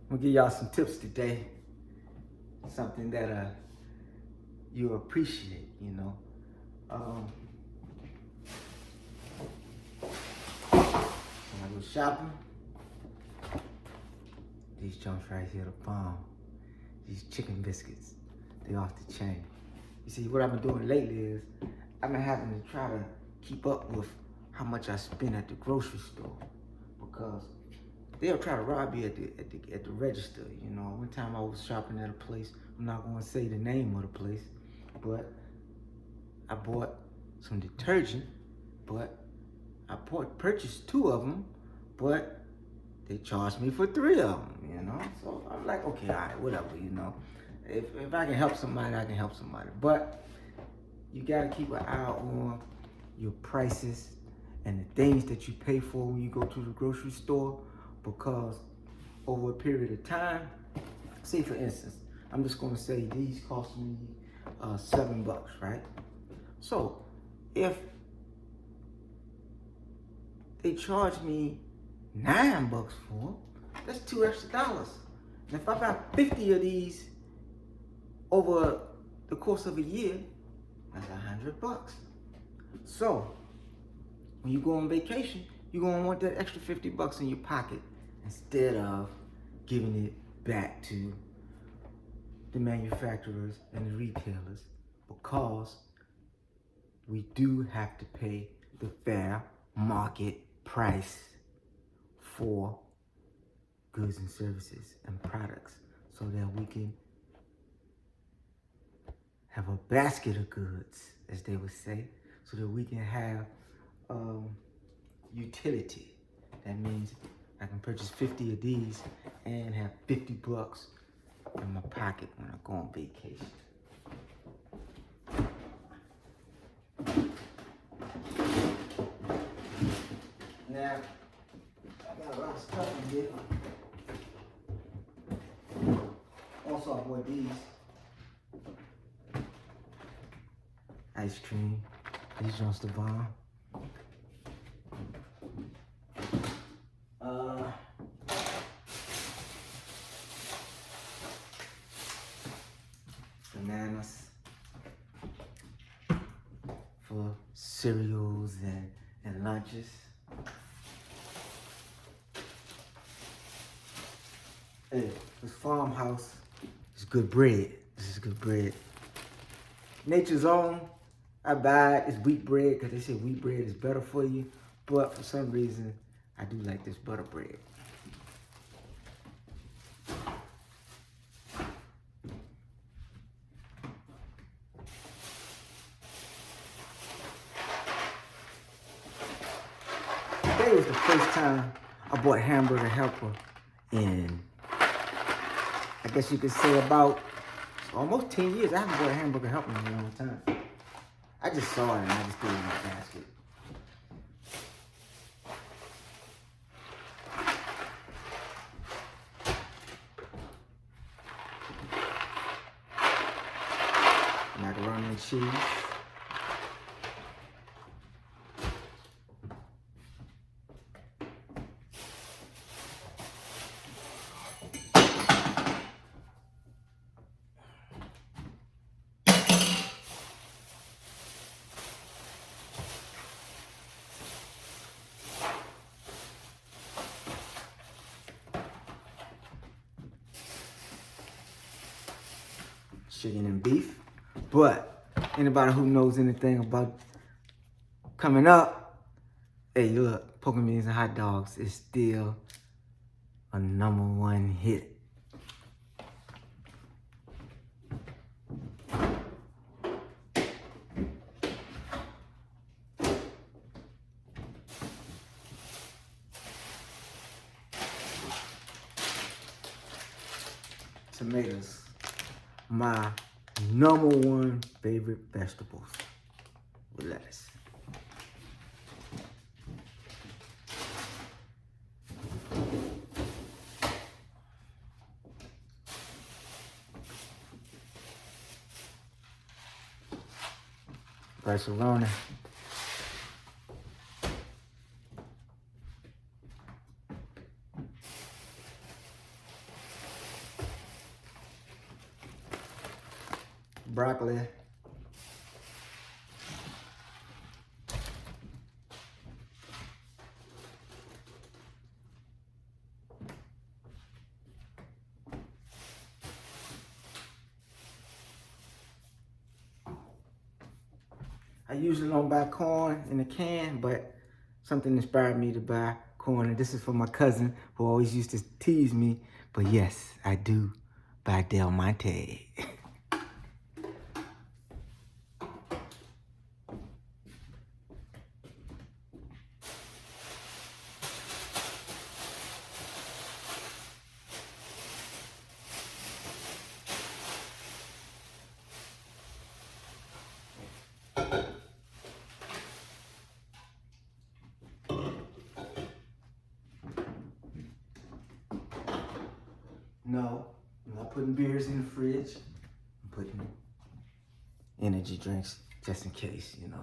I'm gonna give y'all some tips today. Something that you appreciate, you know. When I go shopping, these jumps right here, the bomb. These chicken biscuits, they off the chain. You see, what I've been doing lately is I've been having to try to keep up with how much I spend at the grocery store, because they'll try to rob you at the register. You know, one time I was shopping at a place. I'm not going to say the name of the place, but I bought some detergent, but I purchased 2 of them, but they charged me for 3 of them. You know, so I'm like, okay, all right, whatever. You know, if I can help somebody, I can help somebody. But you gotta keep an eye on your prices and the things that you pay for when you go to the grocery store, because over a period of time, say for instance, I'm just gonna say these cost me $7, right? So if they charge me $9 for, that's $2 extra. And if I buy 50 of these over the course of a year, that's $100. So when you go on vacation, you're gonna want that extra $50 in your pocket instead of giving it back to the manufacturers and the retailers, because we do have to pay the fair market price for goods and services and products, so that we can have a basket of goods, as they would say, so that we can have utility. That means I can purchase 50 of these and have $50 in my pocket when I go on vacation. Now, I got a lot of stuff in here. Also, I bought these. Ice cream. These joints the bomb. Bananas for cereals and lunches. Hey, this Farmhouse is good bread. This is good bread. Nature's Own, I buy it. It's wheat bread because they say wheat bread is better for you. But for some reason, I do like this butter bread. Today was the first time I bought Hamburger Helper in, I guess you could say, about almost 10 years. I haven't bought a Hamburger Helper in a long time. I just saw it and I just threw it in my basket. Macaroni and cheese. Chicken and beef. But anybody who knows anything about coming up, hey, look, poking beans and hot dogs is still a #1 hit. Tomatoes, my #1 favorite vegetables with lettuce. Barcelona. broccoli. I usually don't buy corn in a can, but something inspired me to buy corn. And this is for my cousin who always used to tease me. But yes, I do buy Del Monte. No, I'm not putting beers in the fridge. I'm putting energy drinks just in case, you know.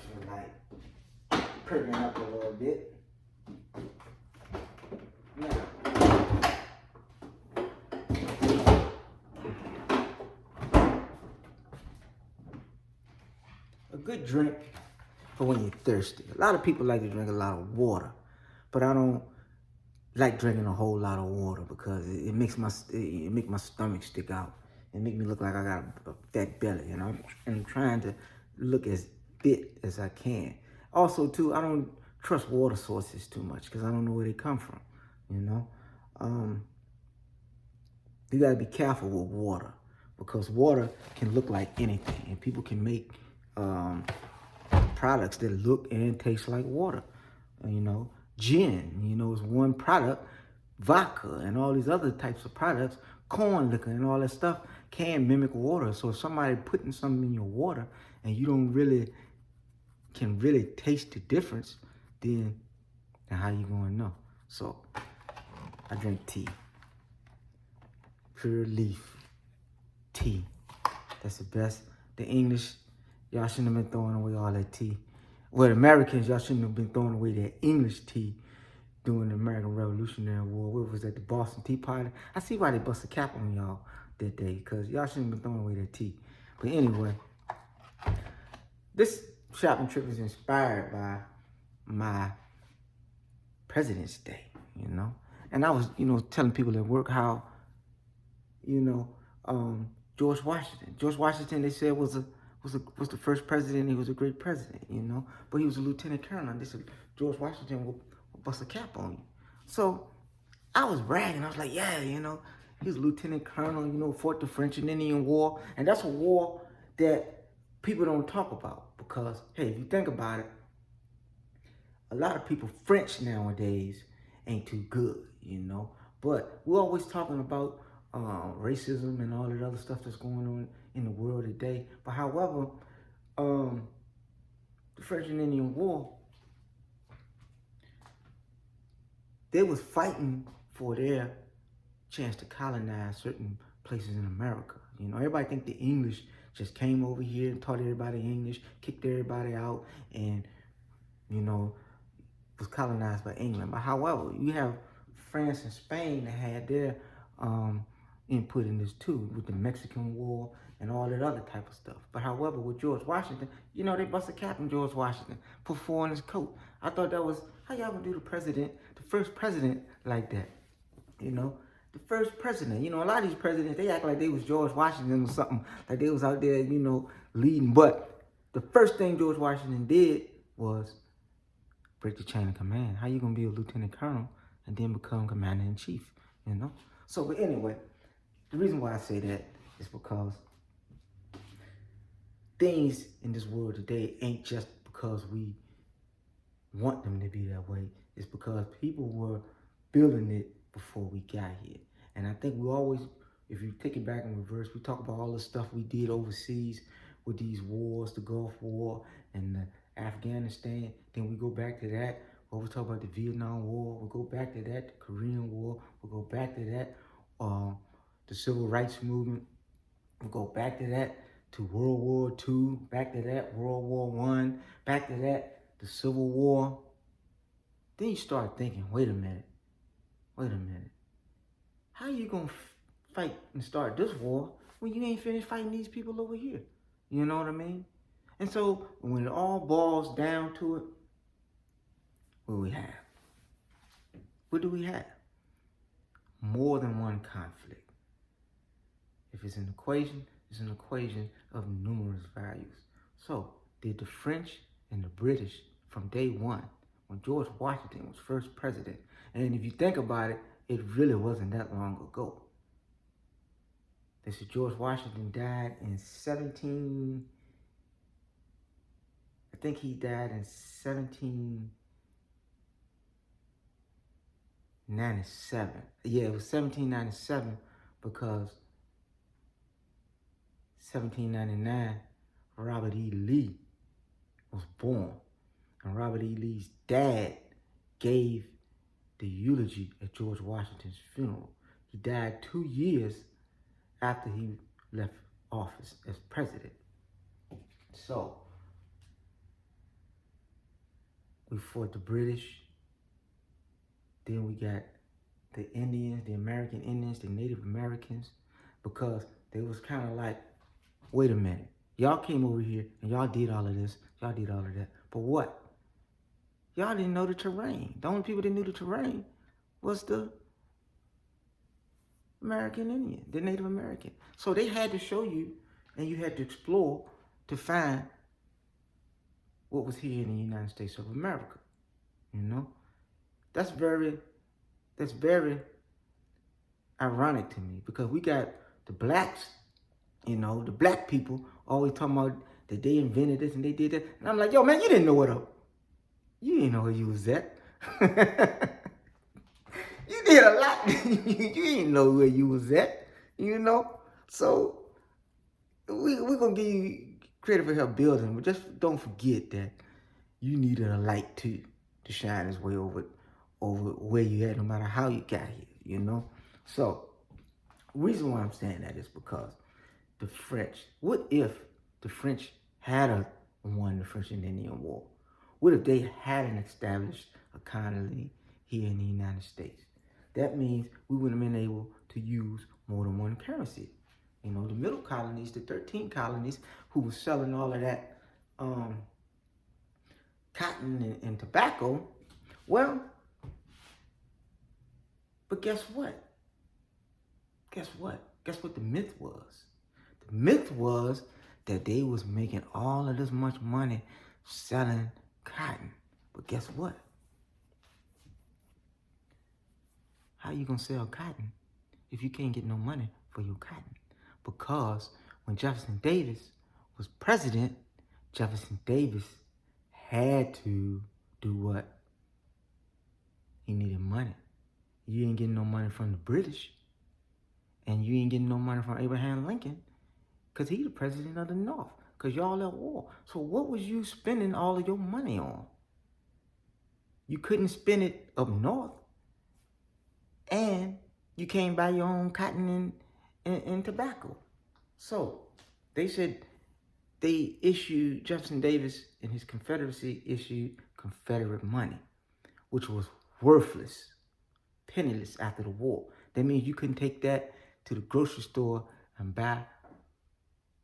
Feel like perking up a little bit. Now, a good drink for when you're thirsty. A lot of people like to drink a lot of water, but I don't like drinking a whole lot of water because it makes my stomach stick out. It make me look like I got a fat belly, and I'm trying to look as fit as I can. Also, too, I don't trust water sources too much because I don't know where they come from. You know, you gotta be careful with water because water can look like anything, and people can make products that look and taste like water. You know, gin, you know, is one product. Vodka and all these other types of products, corn liquor and all that stuff can mimic water. So if somebody putting something in your water and you don't can really taste the difference, then how you gonna know? So I drink tea. Pure leaf tea. That's the best. The English, y'all shouldn't have been throwing away all that tea. Well, the Americans, y'all shouldn't have been throwing away that English tea during the American Revolutionary War. What was that, the Boston Tea Party? I see why they bust a cap on y'all that day, because y'all shouldn't have been throwing away that tea. But anyway, this shopping trip is inspired by my President's Day, you know? And I was, you know, telling people at work how, you know, George Washington, they said was the first president. He was a great president, you know, but he was a lieutenant colonel. And they said George Washington will bust a cap on you. So I was bragging. I was like, yeah, you know, he was a lieutenant colonel, you know, fought the French and Indian War. And that's a war that people don't talk about because, hey, if you think about it, a lot of people French nowadays ain't too good, you know. But we're always talking about racism and all that other stuff that's going on in the world today. But however, the French and Indian War, they was fighting for their chance to colonize certain places in America. You know, everybody think the English just came over here and taught everybody English, kicked everybody out, and, you know, was colonized by England. But however, you have France and Spain that had their input in this too, with the Mexican War and all that other type of stuff. But however, with George Washington, you know, they bust a cap on George Washington, put 4 in his coat. I thought that was, how y'all gonna do the first president like that? You know, the first president. You know, a lot of these presidents, they act like they was George Washington or something, like they was out there, you know, leading. But the first thing George Washington did was break the chain of command. How you gonna be a lieutenant colonel and then become commander in chief? You know. So, but anyway, the reason why I say that is because things in this world today ain't just because we want them to be that way. It's because people were building it before we got here. And I think we always, if you take it back in reverse, we talk about all the stuff we did overseas with these wars, the Gulf War and the Afghanistan. Then we go back to that. Or we talk about the Vietnam War. We go back to that, the Korean War. We go back to that, the Civil Rights Movement. We go back to that, to World War II. Back to that, World War I. Back to that, the Civil War. Then you start thinking, wait a minute. How you gonna fight and start this war when you ain't finished fighting these people over here? You know what I mean? And so when it all boils down to it, what do we have? What do we have? More than one conflict. If it's an equation, it's an equation of numerous values. So did the French and the British from day one, when George Washington was first president, and if you think about it, it really wasn't that long ago. They said George Washington died in 17, I think he died in 1797. Yeah, it was 1797 because 1799, Robert E. Lee was born. And Robert E. Lee's dad gave the eulogy at George Washington's funeral. He died 2 years after he left office as president. So, we fought the British. Then we got the Indians, the American Indians, the Native Americans, because they was kind of like, wait a minute. Y'all came over here and y'all did all of this. Y'all did all of that. But what? Y'all didn't know the terrain. The only people that knew the terrain was the American Indian, the Native American. So they had to show you, and you had to explore to find what was here in the United States of America. You know? That's very ironic to me, because we got the blacks, you know, the black people always talking about that they invented this and they did that. And I'm like, yo, man, you didn't know what up. You didn't know where you was at. You did a lot. You didn't know where you was at, you know? So we're going to give you credit for help building, but just don't forget that you needed a light too to shine its way over where you at, no matter how you got here, you know? So the reason why I'm saying that is because the French, what if the French had won the French and Indian War? What if they hadn't established a colony here in the United States? That means we wouldn't have been able to use more than one currency. You know, the middle colonies, the 13 colonies who were selling all of that cotton and tobacco, well, but guess what? Guess what? Guess what the myth was? The myth was that they was making all of this much money selling cotton. But guess what? How you gonna sell cotton if you can't get no money for your cotton? Because when Jefferson Davis was president, Jefferson Davis had to do what? He needed money. You ain't getting no money from the British, and you ain't getting no money from Abraham Lincoln, because he the president of the North, because y'all at war. So what was you spending all of your money on? You couldn't spend it up north, and you can't buy your own cotton and tobacco. So they said Jefferson Davis and his Confederacy issued Confederate money, which was worthless, penniless after the war. That means you couldn't take that to the grocery store and buy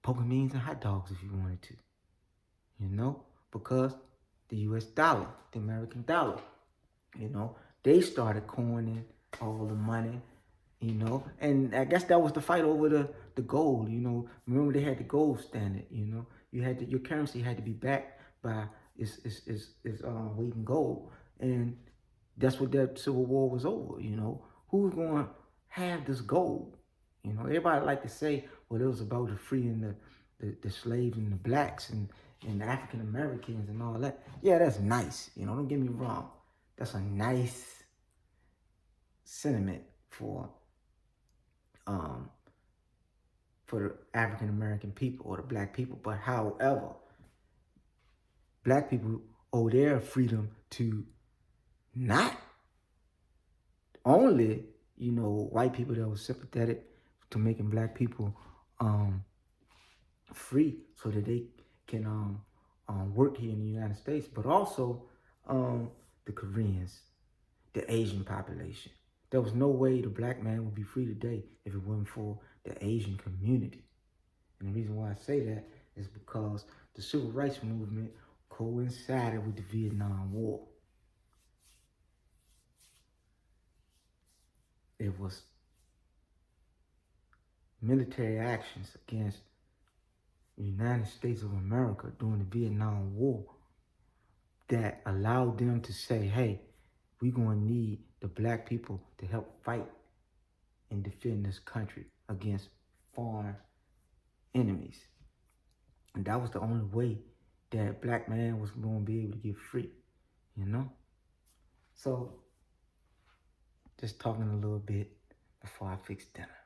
pork and beans and hot dogs if you wanted to, you know, because the US dollar, the American dollar, you know, they started coining all the money, you know, and I guess that was the fight over the gold, you know. Remember they had the gold standard, you know. Your currency had to be backed by its weight in gold, and that's what that Civil War was over, you know. Who's going to have this gold? You know, everybody like to say, well, it was about the freeing the slaves and the blacks and the African Americans and all that. Yeah, that's nice. You know, don't get me wrong. That's a nice sentiment for the African American people or the black people. But however, black people owe their freedom to not only, you know, white people that were sympathetic to making black people free so that they can work here in the United States, but also the Koreans, the Asian population, There was no way the black man would be free today if it wasn't for the Asian community. And the reason why I say that is because the civil rights movement coincided with the Vietnam War. It was military actions against the United States of America during the Vietnam War that allowed them to say, hey, we're going to need the black people to help fight and defend this country against foreign enemies. And that was the only way that black man was going to be able to get free, you know? So, just talking a little bit before I fix dinner.